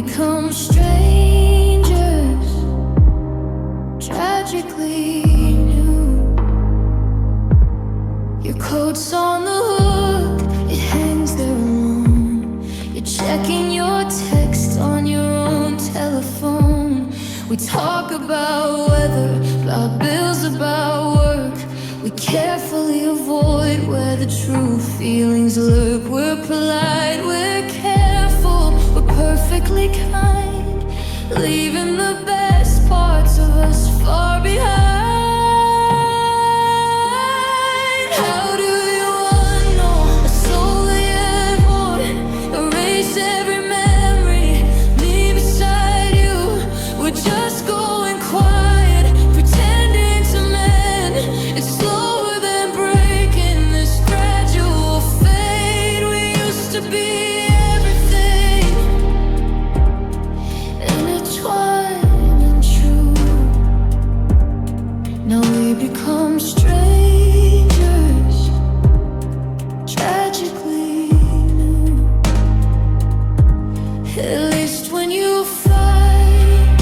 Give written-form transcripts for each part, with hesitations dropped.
become strangers, tragically new. Your coat's on the hook, it hangs there alone. You're checking your text on your own telephone. We talk about weather, about bills, about work. We carefully avoid where the true feelings lurk. We're polite, we're careful, we're perfectly kind, leaving the best parts of us far behind. How do you unknow a soul that you would erase every memory? Me beside you, we're just going quiet, pretending to mend. It's slower than breaking this gradual fade. We used to be everything, intertwined and true. Now we become strangers, tragically new. At least when you fight,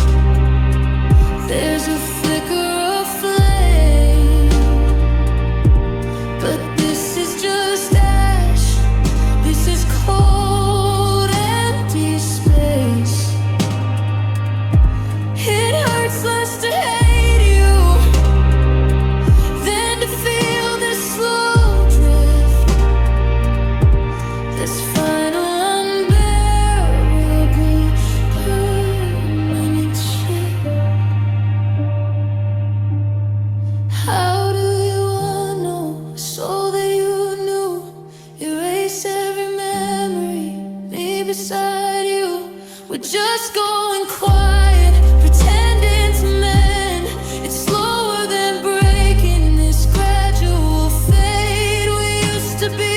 there's a flicker of flame. But this is just ash, this is cold, empty space. It hurts less to hate you than to feel this slow drift, this final unbearable permanent shift. How do you unknow a soul that you knew? Erase every memory, me beside you. We're just going quiet, pretending to mend. It's slower than breaking this gradual fade. We used to be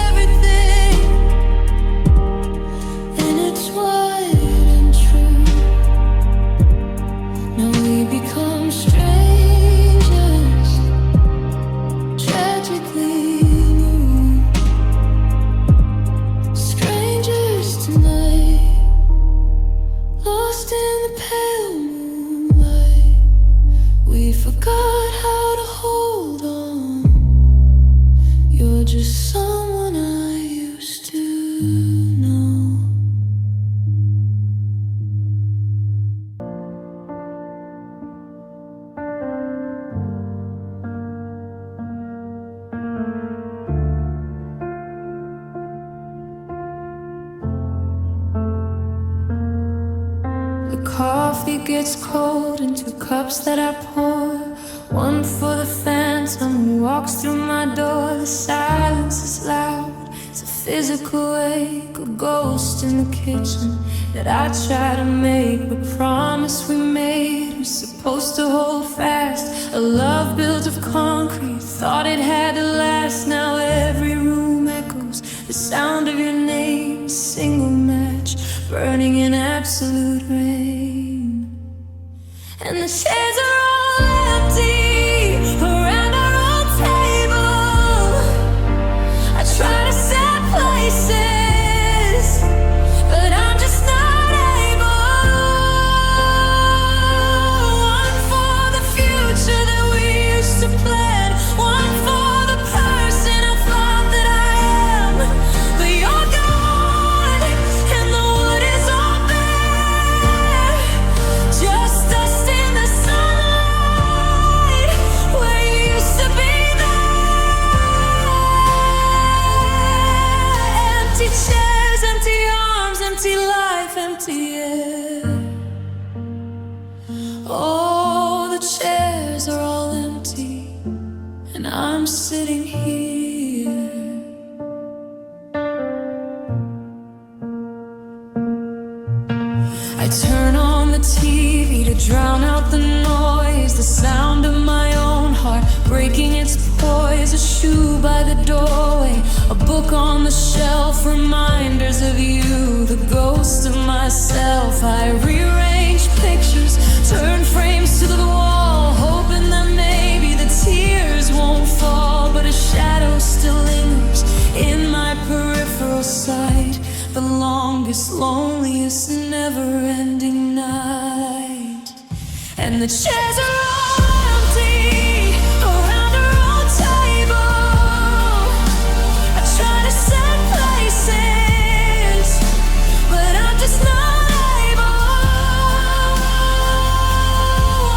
everything, intertwined and true. Now we become strangers, tragically new. Strangers tonight, lost in the pale moonlight. We forgot how to hold on. You're just someone I used to know. The coffee gets cold in 2 cups that I pour. One for the phantom who walks through my door. The silence is loud, it's a physical ache, a ghost in the kitchen that I try to make. The promise we made was supposed to hold fast. A love built of concrete, thought it had to last. Now every room echoes the sound of your name, a single match burning in absolute rain. And the chairs are all empty around our old table. I try to set places, but I'm just not able. One for the future that we used to plan, one for the person I thought that I am. But you're gone, and the wood is all bare, just dust in the sunlight where you used to be there. Empty chairs, empty arms, empty life, empty air. Oh, the chairs are all empty, and I'm sitting here. I turn on the TV to drown out the noise, the sound of my own heart breaking its poise. A shoe by the doorway, a book on the shelf, reminders of you, the ghost of myself. I rearrange pictures, turn frames to the wall, hoping that maybe the tears won't fall. But a shadow still lingers in my peripheral sight, the long longest, loneliest, never-ending night. And the chairs are all empty around a round table. I try to set places, but I'm just not able.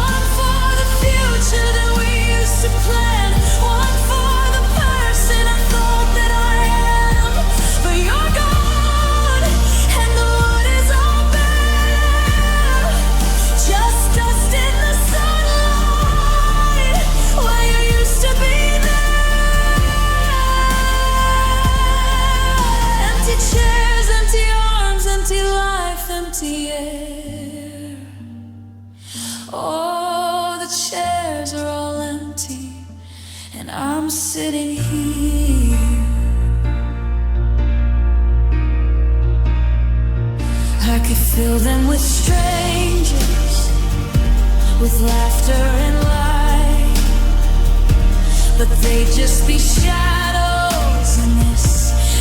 One for the future that we used to plan, one for the person I thought that I am. But you're gone, and the wood is all bare, just dust in the sunlight where you used to be there. Empty chairs, empty arms, empty life, empty air. Oh, the chairs are all empty, and I'm sitting here. I could fill them with strangers, with laughter and light, but they'd just be shadows in this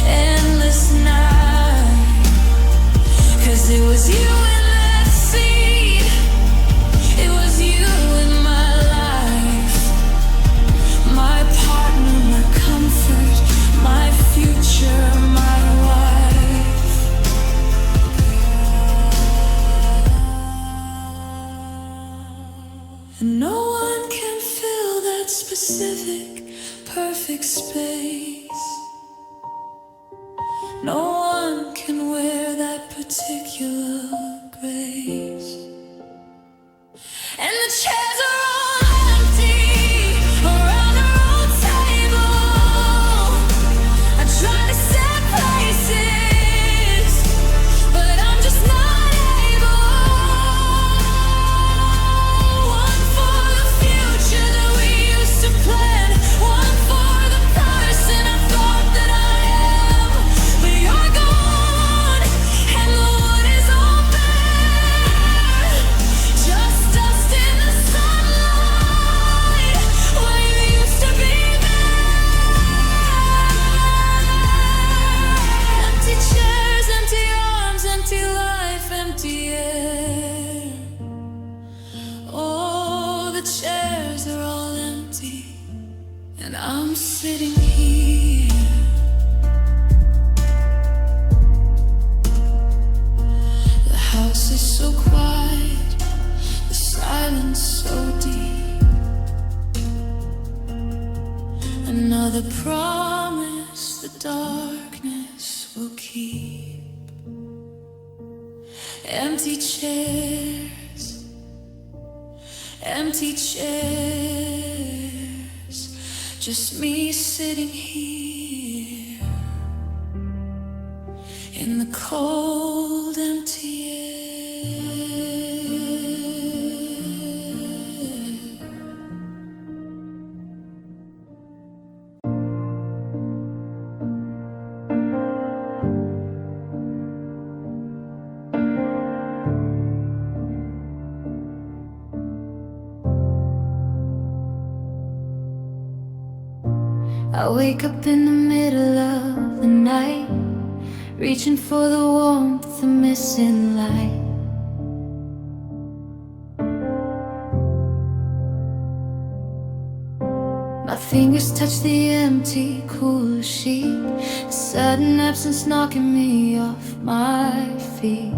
endless night. 'Cause it was you in that seat, it was you in my life, my partner, my comfort, my future, my wife. And no one can fill that specific, perfect space. No one can wear that particular grace. And the chairs are all empty around a round table. I try to set places, but I'm just not able. One for the future that we used to plan, one for the person I thought that I am. But you're gone, and the wood is all bare, just dust in the sunlight where you used to be there. Empty chairs, empty arms, empty life, empty air. Oh, the chairs are all empty, and I'm sitting here. The house is so quiet, the silence so deep. Another promise the darkness will keep. Empty chairs, empty chairs, just me sitting here in the cold, empty air. I wake up in the middle of the night, reaching for the warmth, the missing light. My fingers touch the empty, cool sheet, sudden absence knocking me off my feet.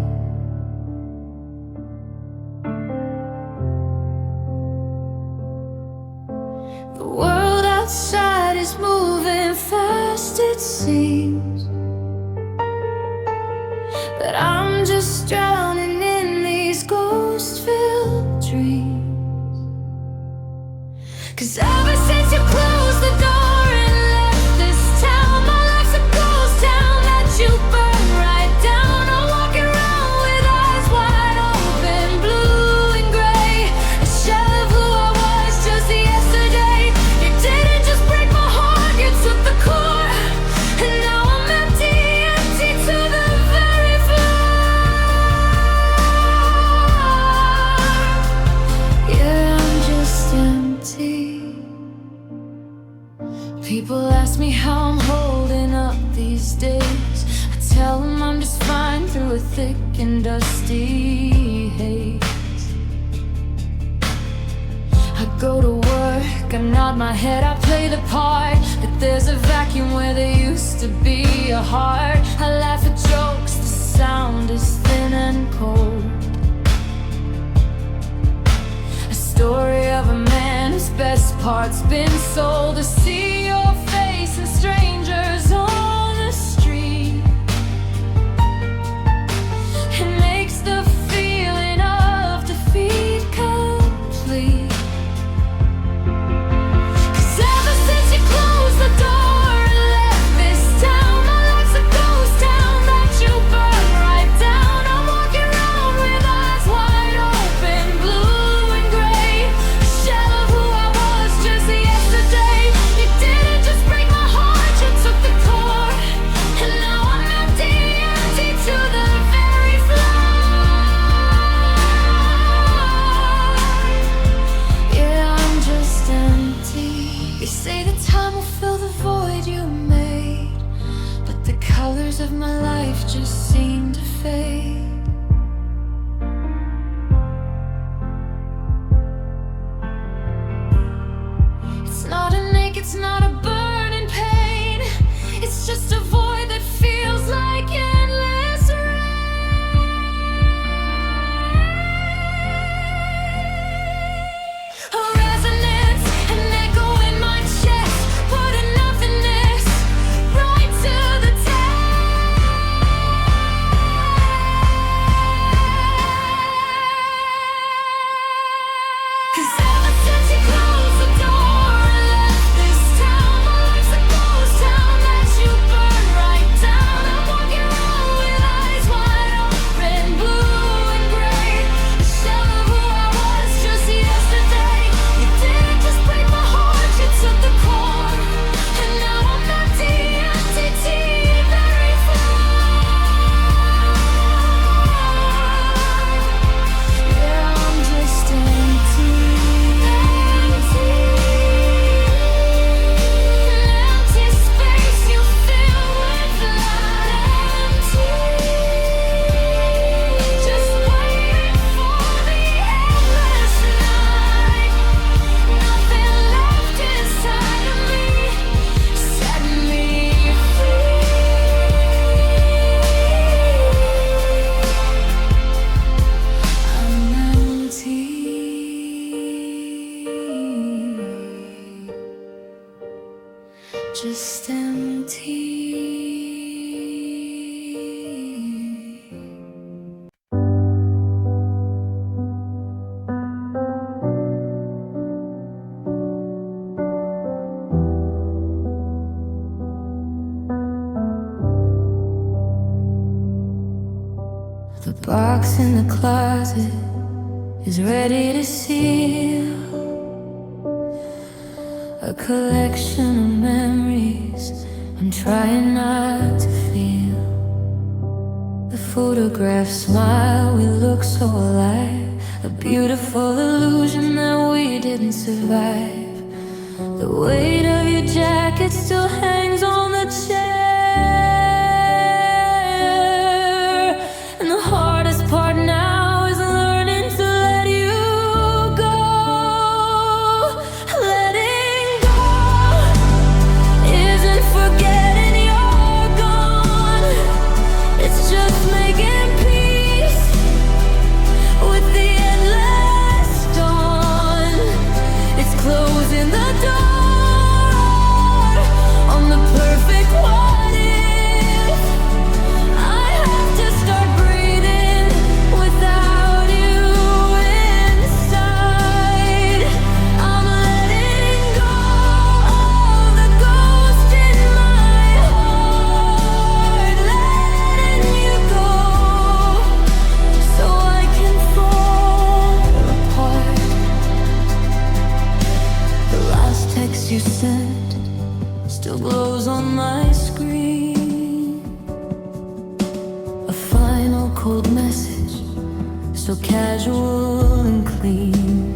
The world outside is moving fast, it seems, but I'm just drowning in these ghost-filled dreams. 'Cause ever since you closed the door and left this town, my life's a ghost town that you burn right down. I'm walking around with eyes wide open, blue and gray, a shell of who I was just yesterday. You didn't just break my heart, you took the core, and now I'm empty, empty to the very floor. Yeah, I'm just empty. People ask me how I'm holding up these days. I tell them I'm just fine through my head, I play the part, that there's a vacuum where there used to be a heart. I laugh at jokes, the sound is thin and cold. A story of a man whose best part's been sold. To see your face and strangers on the street, it makes the feeling of defeat complete. 'Cause ever since you closed the door and left this town, my life's a ghost town that you burned right down. I'm walking around with eyes wide open, blue and gray, a shell of who I was just yesterday. You didn't just break my heart, you took the core, and now I'm empty, empty to the very floor. Yeah, I'm just empty. They say that time will fill the void you made, but the colors of my life just seem to fade. It's not an ache, it's not a burning pain, it's just a void that feels like endless rain. A resonance, an echo in my chest, putting nothingness right to the test. 'Cause ever since you closed the door and left this town, my life's a ghost town that you burned right down. I'm walking around with eyes wide open, blue and gray, a shell of who I was just yesterday. You didn't just break my heart, you took the core, and now I'm empty, empty to your very floor. Yeah, I'm just empty. Empty space you fill with light. Empty, just waiting for the endless night. Nothing left inside of me, set me free. I'm empty, just empty. The box in the closet is ready to seal, a collection of memories I'm trying not to feel. The photograph smile, we look so alive, a beautiful illusion that we didn't survive. The weight of your jacket still hangs on the chair, and the hardest part now is learning to let you go. Letting go isn't forgetting you're gone, it's just making peace with the endless dawn. It's closing the door on the perfect what if. I have to start breathing without you inside. I'm letting go of the ghost in my heart, letting you go so I can fall apart. The last text you sent still glows on my screen, a final cold message, so casual and clean.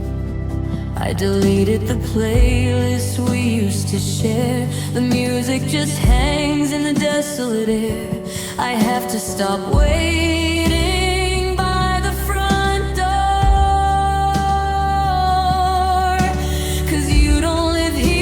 I deleted the playlist we used to share, the music just hangs in the desolate air. I have to stop waiting by the front door, 'cause you don't live here.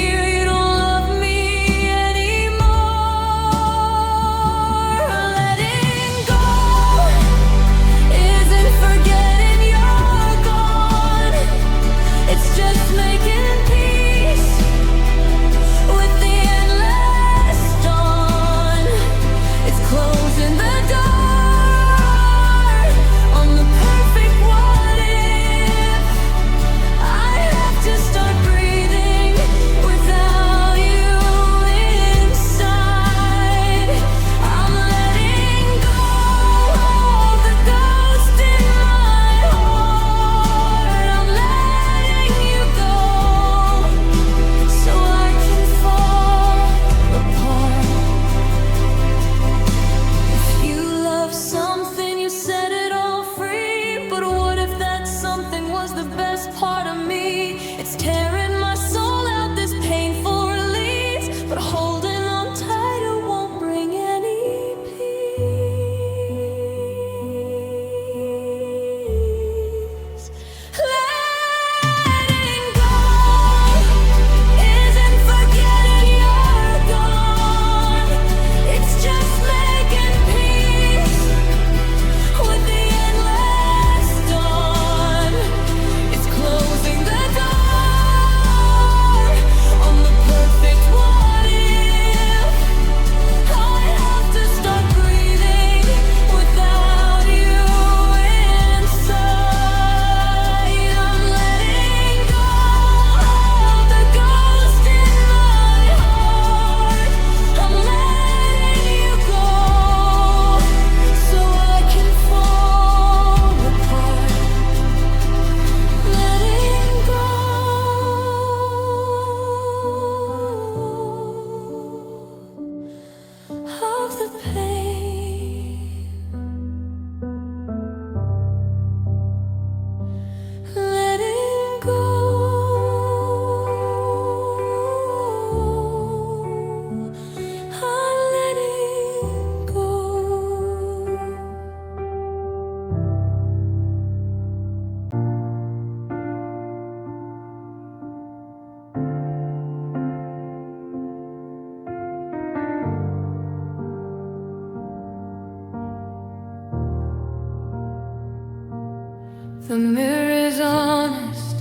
The mirror is honest,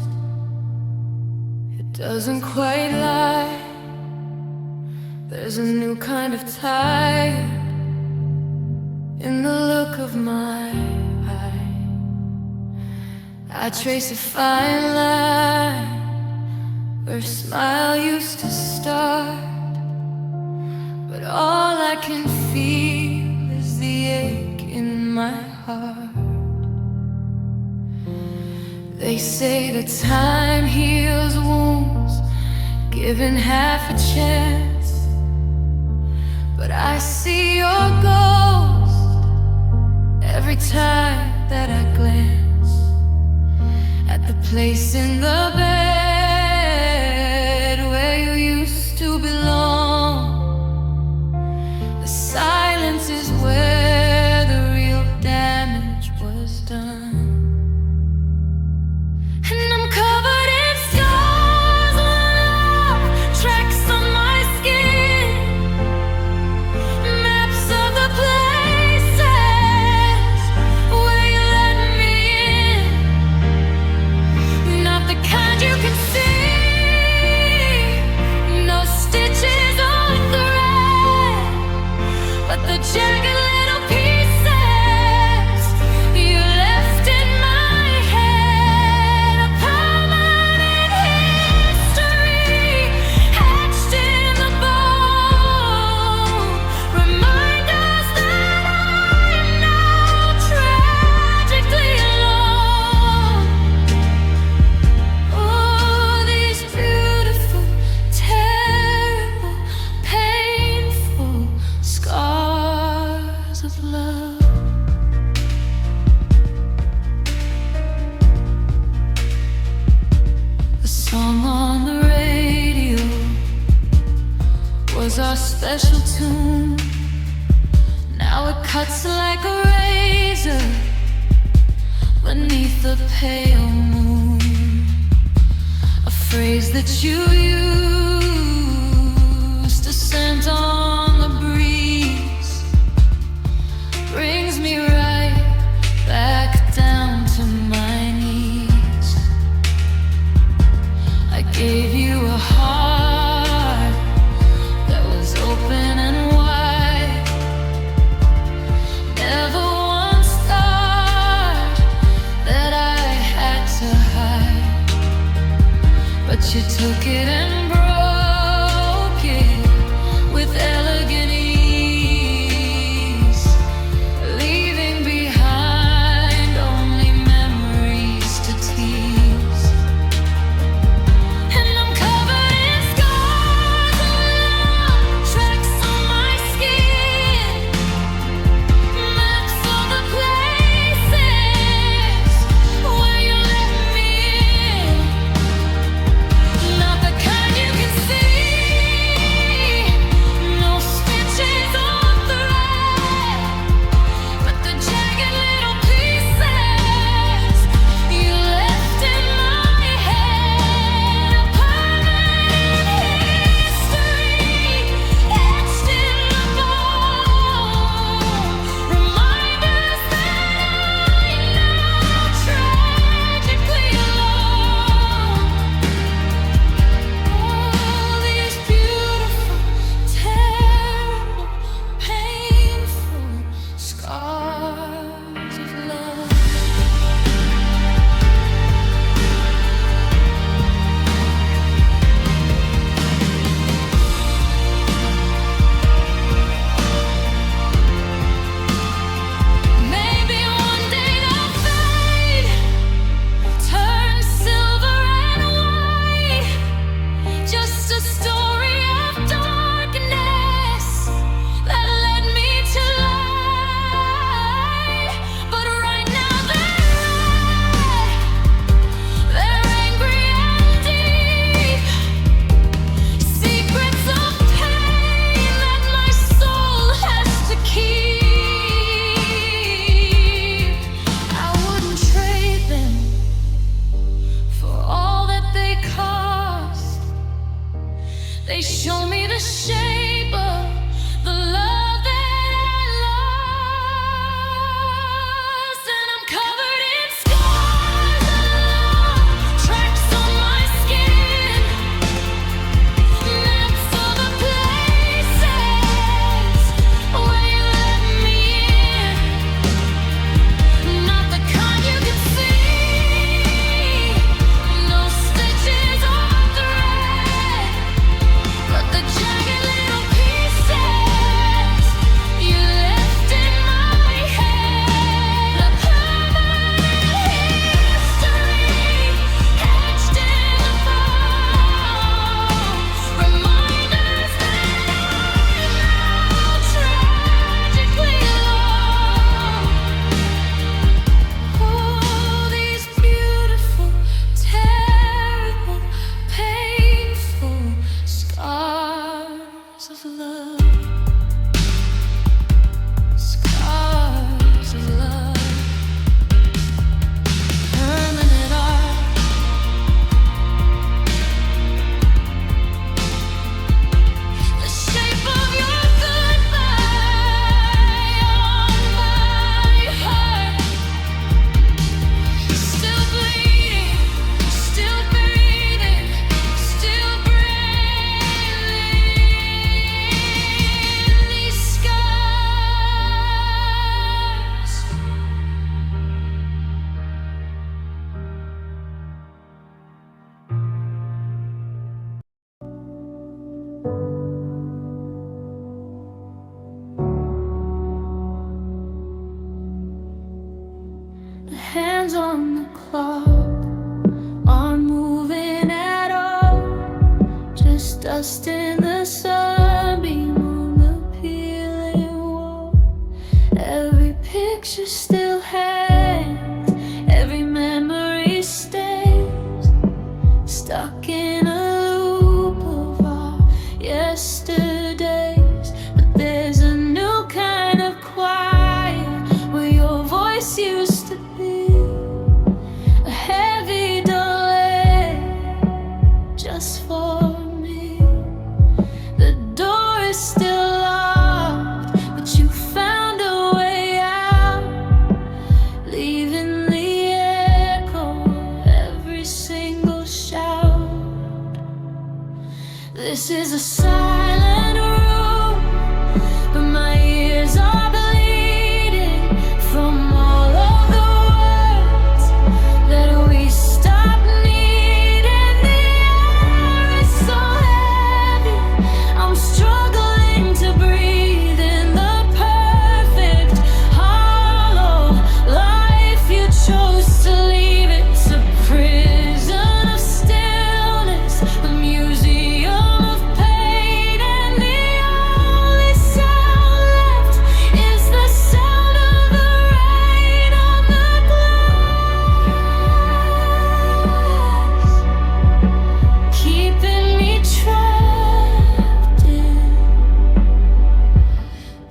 it doesn't quite lie. There's a new kind of tired in the look of my eye. I trace a fine line where a smile used to start, but all I can feel is the ache in my heart. They say that time heals wounds, given half a chance, but I see your ghost every time that I glance at the place in the bed where you used to belong. The silence is where the real damage was done. And I'm covered in scars of love, tracks on my skin, maps of the places where you let me in. Not the kind you can see, no stitches or thread, but the jagged little pieces you left in my head. A permanent history etched in the bone. Remind us that I'm now tragically alone. Oh, these beautiful, terrible, painful scars of love. The song on the radio was our special tune. Now it cuts like a razor beneath the pale moon. A phrase that you used to scent on the breeze brings me right back down to my knees. I gave you a heart that was open and wide. Never once thought that I had to hide, but you took it and broke it with elegant ease, leaving behind only memories to tease. And I'm covered in scars of love, tracks on my skin, maps of the places where you let me in. Not the kind you hands on the clock, aren't moving at all, just dust in the sunbeam on the peeling wall. Every picture still hangs, every memory stays, stuck in a loop of our yesterdays. But there's a new kind of quiet where your voice used to be a heavy delay just for me. The door is still locked, but you found a way out, leaving the echo of every single shout. This is a silent room, but my ears are bleeding from all of the words that we stopped needing. The air is so heavy, I'm struggling to breathe in the perfect hollow life you chose to leave. It's a prison of stillness, a museum of pain, and the only sound left is the sound of the rain on the glass, keeping me trapped in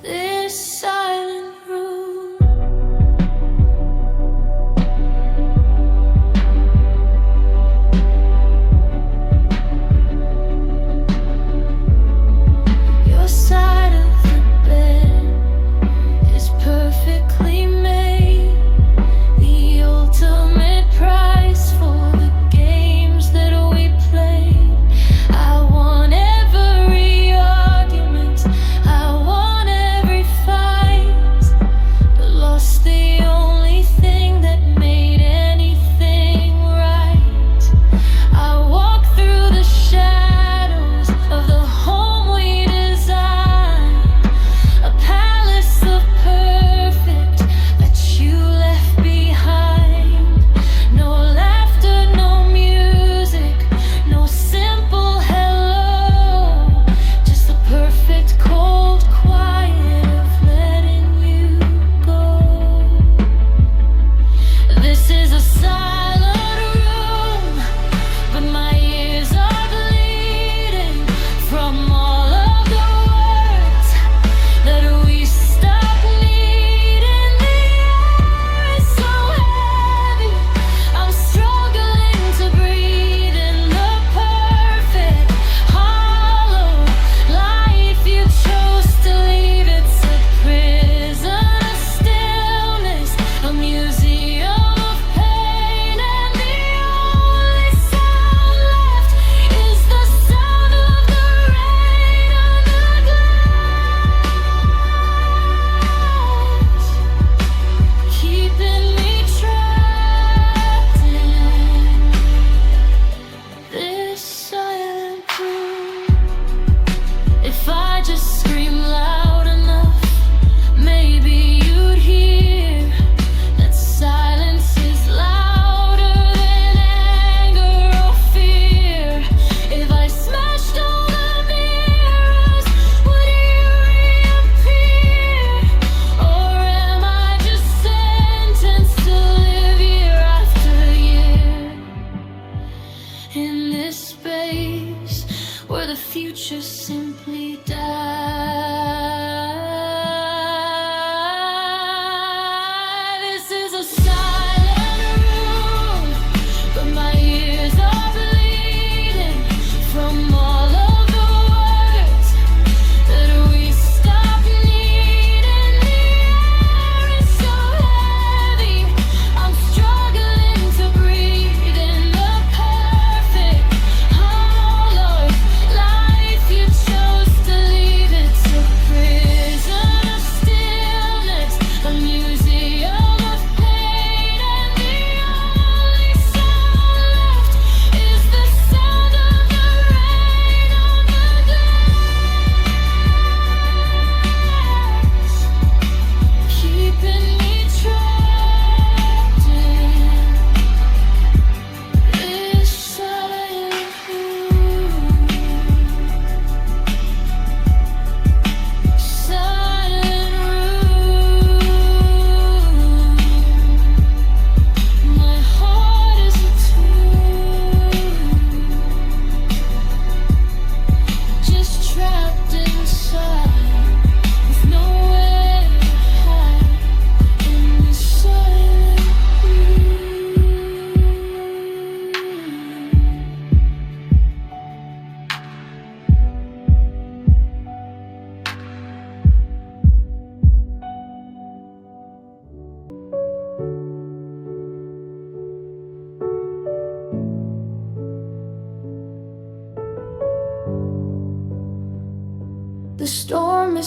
this silent room. Your side of the bed is perfectly made, the ultimate price for the games that we played. I won every argument, I won every fight, but lost the only thing that made anything right. I walk through the shadows of the home we designed, a palace of perfect that you left behind. No laughter, no music, no simple hello, just the perfect cold quiet of letting you go. This is a silent room, but my ears are bleeding from all of the words that we stopped needing. The air is so heavy, I'm struggling to breathe in the perfect hollow life you chose to leave. It's a prison of stillness, a museum of pain, and the only sound left is the sound of the rain on the glass, keeping me trapped in this silent room. If I just scream loud enough, maybe you'd hear that silence is louder than anger or fear. If I smashed all the mirrors, would you reappear? Or am I just sentenced to live year after year in this space where the future simply died? This is a silent room, but my ears are bleeding from all of the words that we stopped needing. The air is so heavy, I'm struggling to breathe in the perfect hollow life you chose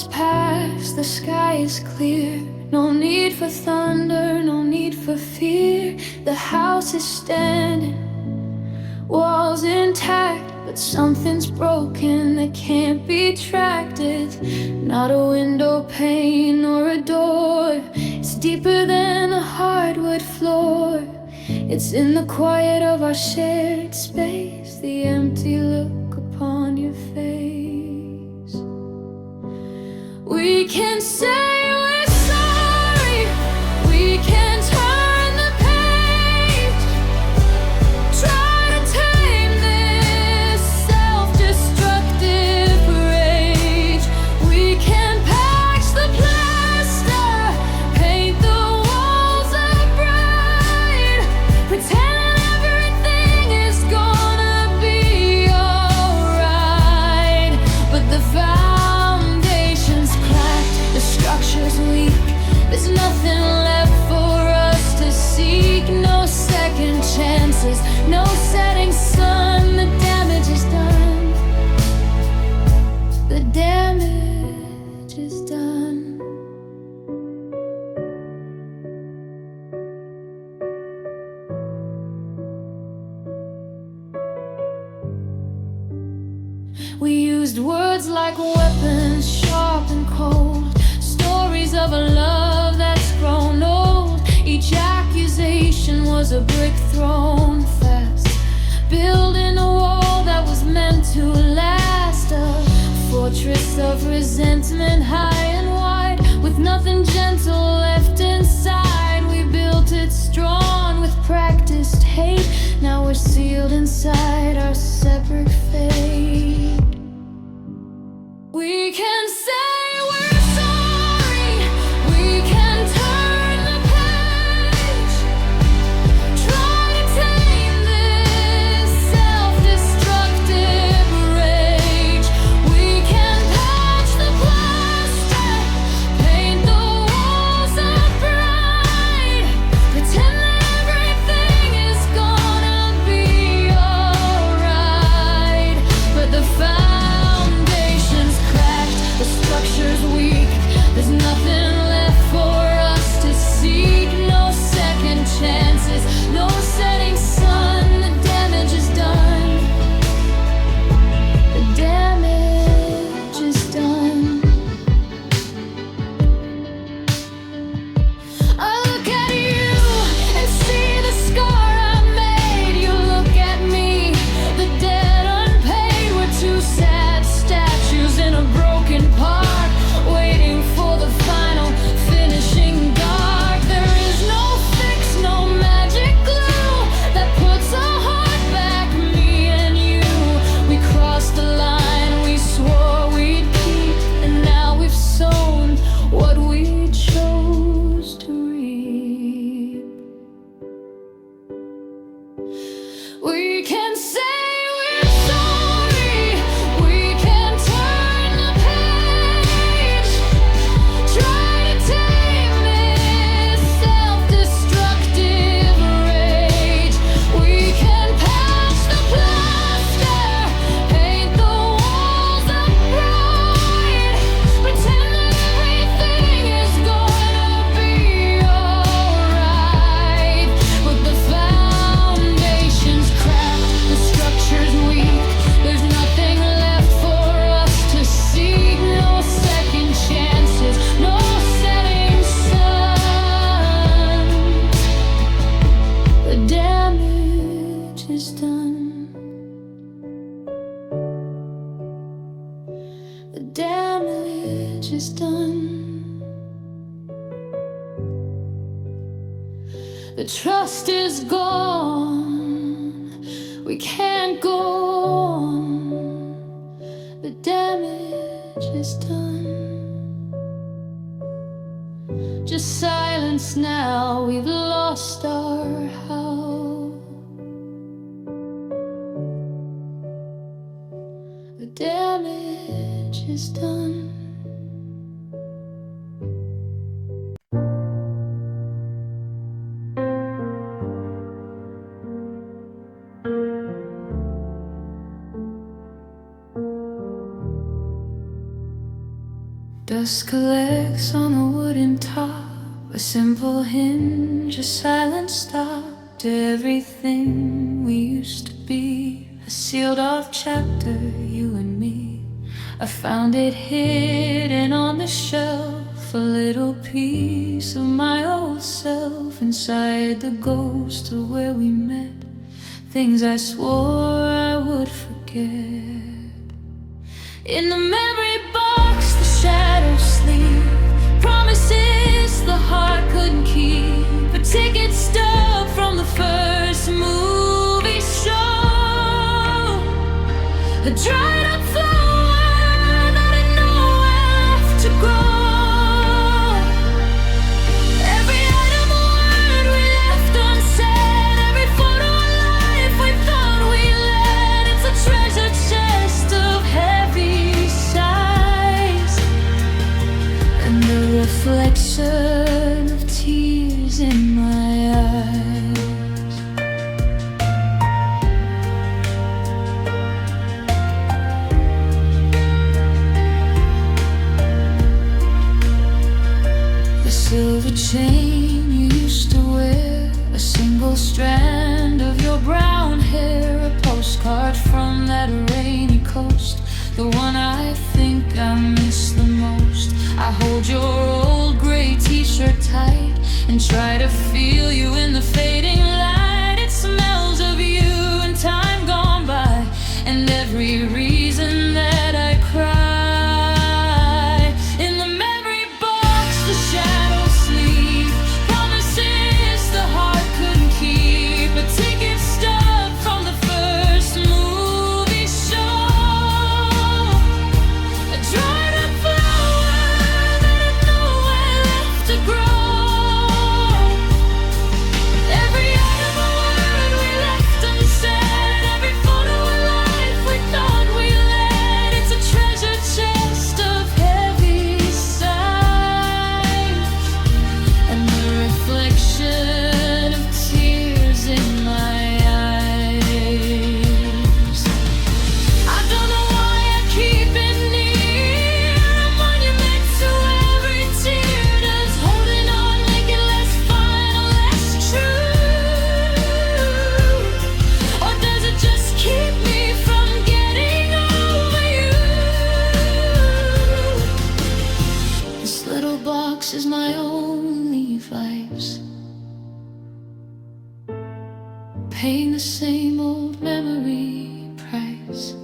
is past, the sky is clear. No need for thunder, no need for fear. The house is standing, walls intact, but something's broken that can't be tracked. It's not a window pane or a door. It's deeper than the hardwood floor. It's in the quiet of our shared space, the empty look upon your face. We can say we're sorry, we can turn the page, try to tame this self-destructive rage. We can patch the plaster, paint the walls up bright, pretend everything is gonna be alright. But the foundation's cracked, the structure's weak. There's nothing left for us to seek. No second chances, no setting sun. The damage is done. The damage is done. We used words like weapons, sharp and cold, stories of a love that's grown old. Each accusation was a brick thrown fast, building a wall that was meant to last. A fortress of resentment, high and wide, with nothing gentle left inside. We built it strong with practiced hate. Now we're sealed inside our separate fate. We can say we're sorry, we can turn the page, try to tame this self-destructive rage. We can patch the plaster, paint the walls up bright, pretend that everything is gonna be alright. But the foundation's cracked, the structure's weak. There's nothing left for us to seek. No second chances, no setting sun. The damage is done. The damage is done. I look at you and see the scar I made. You look at me, the debt unpaid. We're two sad statues in a broken park, waiting for the final finishing dark. There is no fix, no magic glue that puts our heart back, me and you. We crossed the line we swore we'd keep, and now we've sown what we chose to reap. We can say we're sorry, we can turn the page, try to tame this self-destructive rage. We can patch the plaster, paint the walls up bright, pretend that everything is gonna be alright. But the foundation's cracked, the structure's weak. There's nothing left for us to seek. No second chances, no setting sun. The damage is done. The damage is done. The trust is gone. We can't go on. The damage is done. Just silence now. We've lost our howl. The damage is done. Dust collects on a wooden top, a simple hinge, a silent stop to everything we used to be. A sealed off chapter, you and me. I found it hidden on the shelf, a little piece of my old self inside the ghost of where we met. Things I swore I would forget. In the memory box, the shadows sleep. Promises the heart couldn't keep. A ticket stub from the first movie show. A dried up flower that had nowhere left to grow. Every item a word we left unsaid. Every photo a life we thought we led. It's a treasure chest of heavy sighs and the reflection of tears in my eyes. The silver chain you used to wear, a single strand of your brown hair, a postcard from that rainy coast, the one I think I miss the most. I hold your old gray t-shirt tight and try to feel you in the fading light. It smells of you and time gone by and every reason that I cry. In the memory box, the shadows sleep. Promises the heart couldn't keep. A ticket stub from the first movie show. A dried up flower that had nowhere left to grow. Every item a word we left unsaid. Every photo a life we thought we led. It's a treasure chest of heavy sighs and the reflection of tears in my eyes. I don't know why I keep it near, a monument to every tear. Does holding on make it less final, less true? Or does it just keep me from getting over you? This little box is my only vice, paying the same old memory price.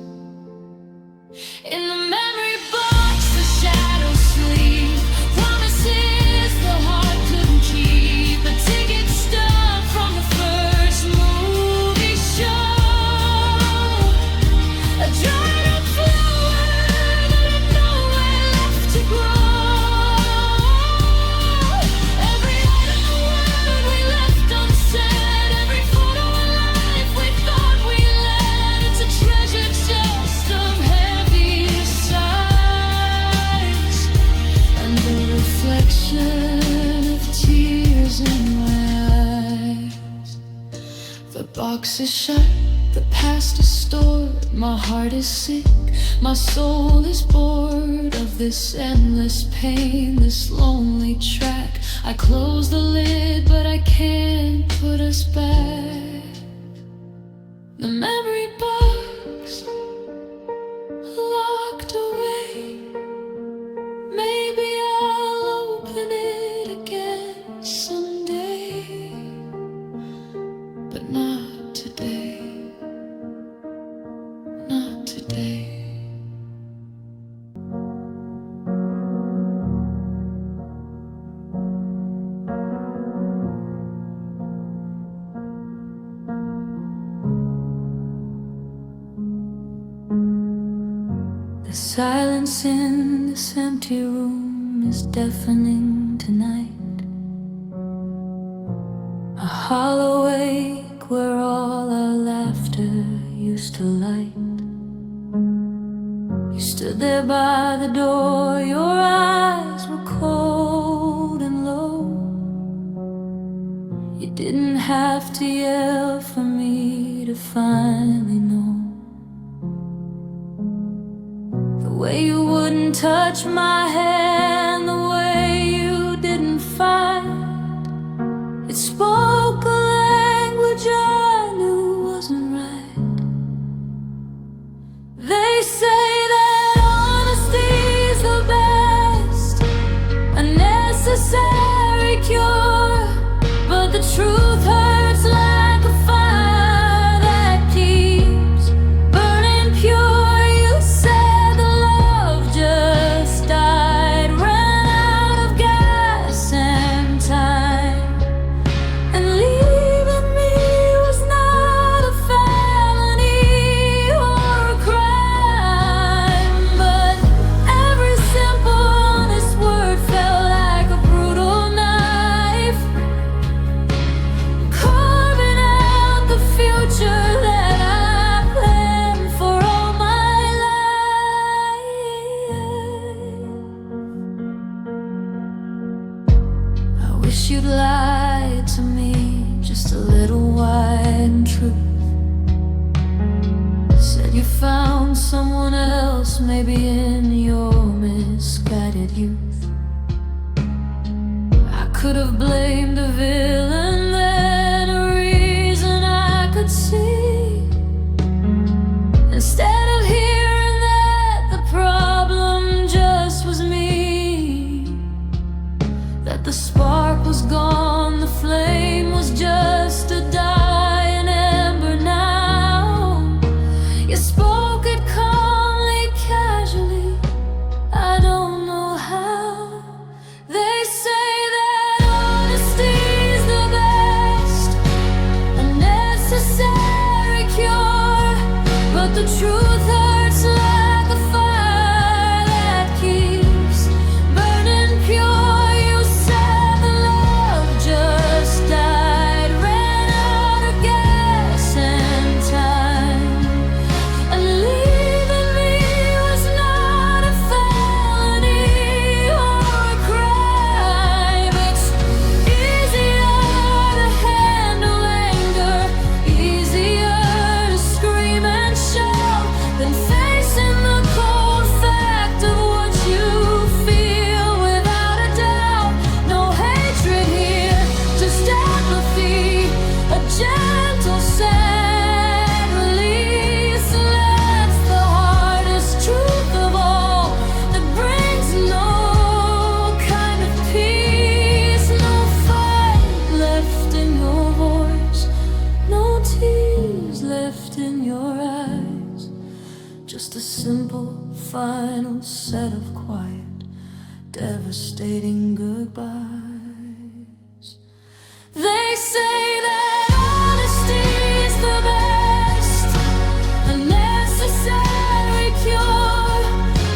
In the memory box, the shadows sleep. Promises the heart couldn't keep. A ticket stub from the first movie show. A dried up flower that had nowhere left to grow. Every item a word we left unsaid. Every photo a life we thought we led. It's a treasure chest of heavy sighs and the reflection of tears in my eyes. The box is shut, the past is stored. My heart is sick, my soul is bored of this endless pain, this lonely track. I close the lid, but I can't put us back. The memory box locked away. Maybe I'll open it again someday, but not today, not today. The silence in this empty room is deafening tonight. A hollow wake where all our laughter used to light. You stood there by the door, your eyes were cold and low. You didn't have to yell for me to finally know. The way you wouldn't touch my hand, the way you didn't fight. It spoke a language I knew wasn't right. They say that honesty's the best, a necessary cure, but the truth hurts like a fire that keeps burning pure. You said the love just died, ran out of gas and time, and leaving me was not a felony or a crime. But every simple honest word felt like a brutal knife, carving out the future that I planned for all my life. I wish you'd lie to me just a little wide and true. Said you found someone else, maybe in your misguided youth. I could have blamed a villain then, a reason I could see, instead of hearing that the problem just was me, that the spark was gone, the flame was just a dying ember now. You spoke it calmly, casually, I don't know how. They say that honesty's the best, a necessary cure, but the truth hurts like a fire that keeps burning pure. You said the love just died, ran out of gas and time, and leaving me was not a felony or a crime. It's easier to handle anger, easier to scream and shout, than facing the cold fact of what you feel without a doubt. No hatred here, just apathy, a gentle sad release. That's the hardest truth of all, that brings no kind of peace. No fight left in your voice, no tears left in your eyes, just a simple final set of quiet, devastating goodbyes. They say that honesty's the best, a necessary cure,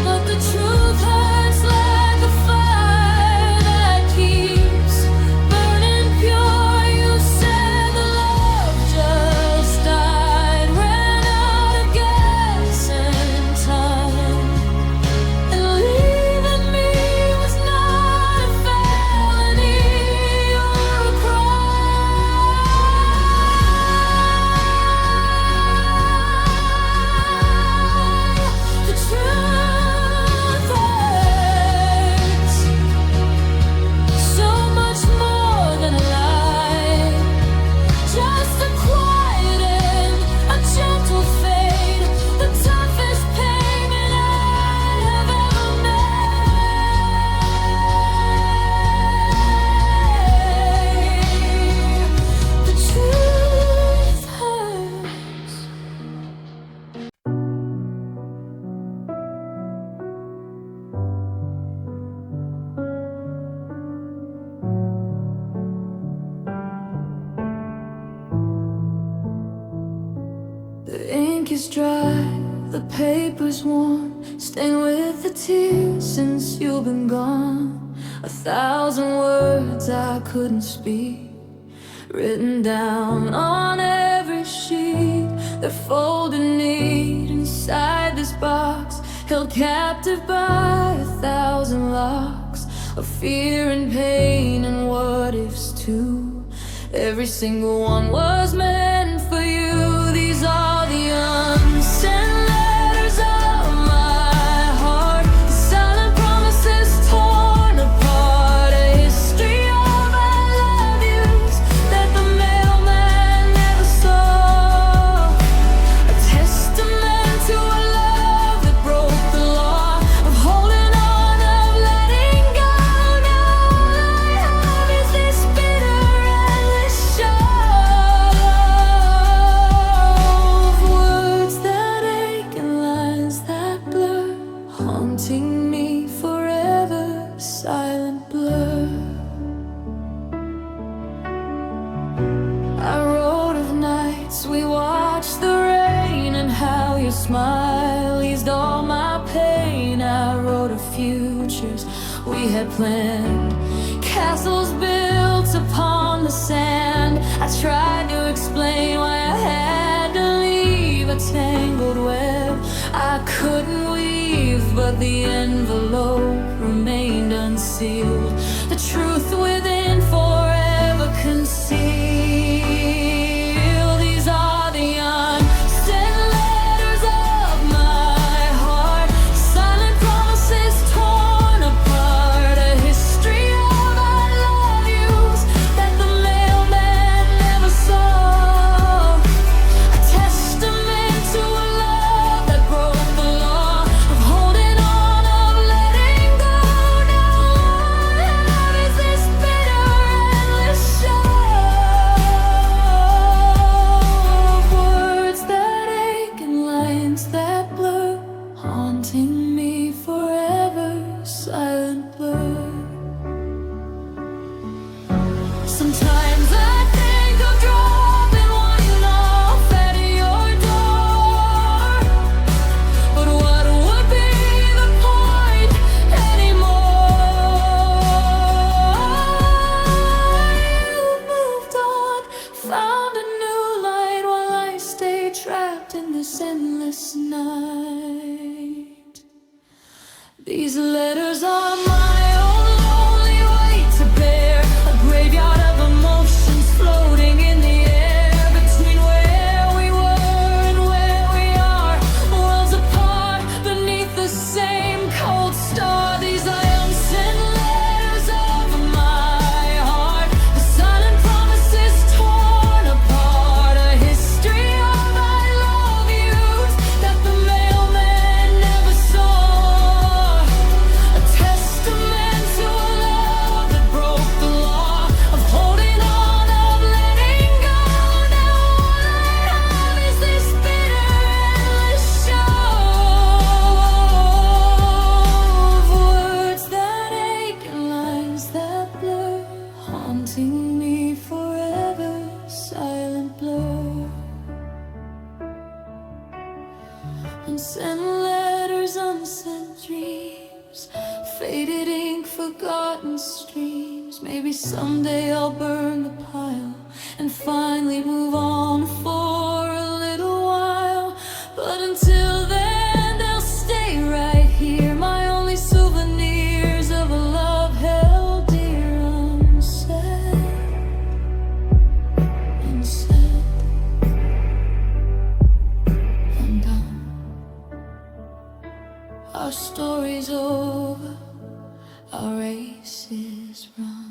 but the truth hurts like a fire that keeps burning pure. You said the love just died, ran out of gas and time, and leaving me was not a felony or a crime. The truth hurts so much more than a lie, just a quiet end, a gentle fade, the toughest payment I have ever made. The truth hurts. The ink is dry, the paper's worn, stained with the tears since you've been gone. 1,000 words I couldn't speak, written down on every sheet. They're folded neat inside this box, held captive by 1,000 locks of fear and pain and what ifs too. Every single one was meant for you. These are the unsent letters of my heart. We watched the rain and how your smile eased all my pain. I wrote of futures we had planned, castles built upon the sand. I tried to explain why I had to leave a tangled web I couldn't weave, but the envelope remained unsealed, the truth within forever concealed. These are the unsent letters of my heart, silent promises torn apart, a history of I love yous that the mailman never saw, a testament to a love that broke the law of holding on, of letting go. Now all I have is this bitter endless show of words that ache and lines that blur, haunting me forever, silent blur. Sometimes I think of dropping one off at your door, but what would be the point anymore? You moved on, found a new light, while I stay trapped in this endless night. These letters are my own lonely weight to bear, a graveyard of emotions floating in the air, between where we were and where we are, worlds apart beneath the same cold star. These are unsent letters of my heart, the silent promises torn apart, a history of I love yous that the mailman never saw, a testament to a love that broke the law of holding on, of letting go. Now all I have is this bitter endless show of words that ache and lines that blur, haunting me forever, silent blur. Unsent letters, unsent dreams, faded ink, forgotten streams. Maybe someday I'll burn the pile and finally move on for a little while. But until then, they'll stay right here, my only souvenirs of a love held dear, unsaid, unsaid, undone. Our story's over, our race is run.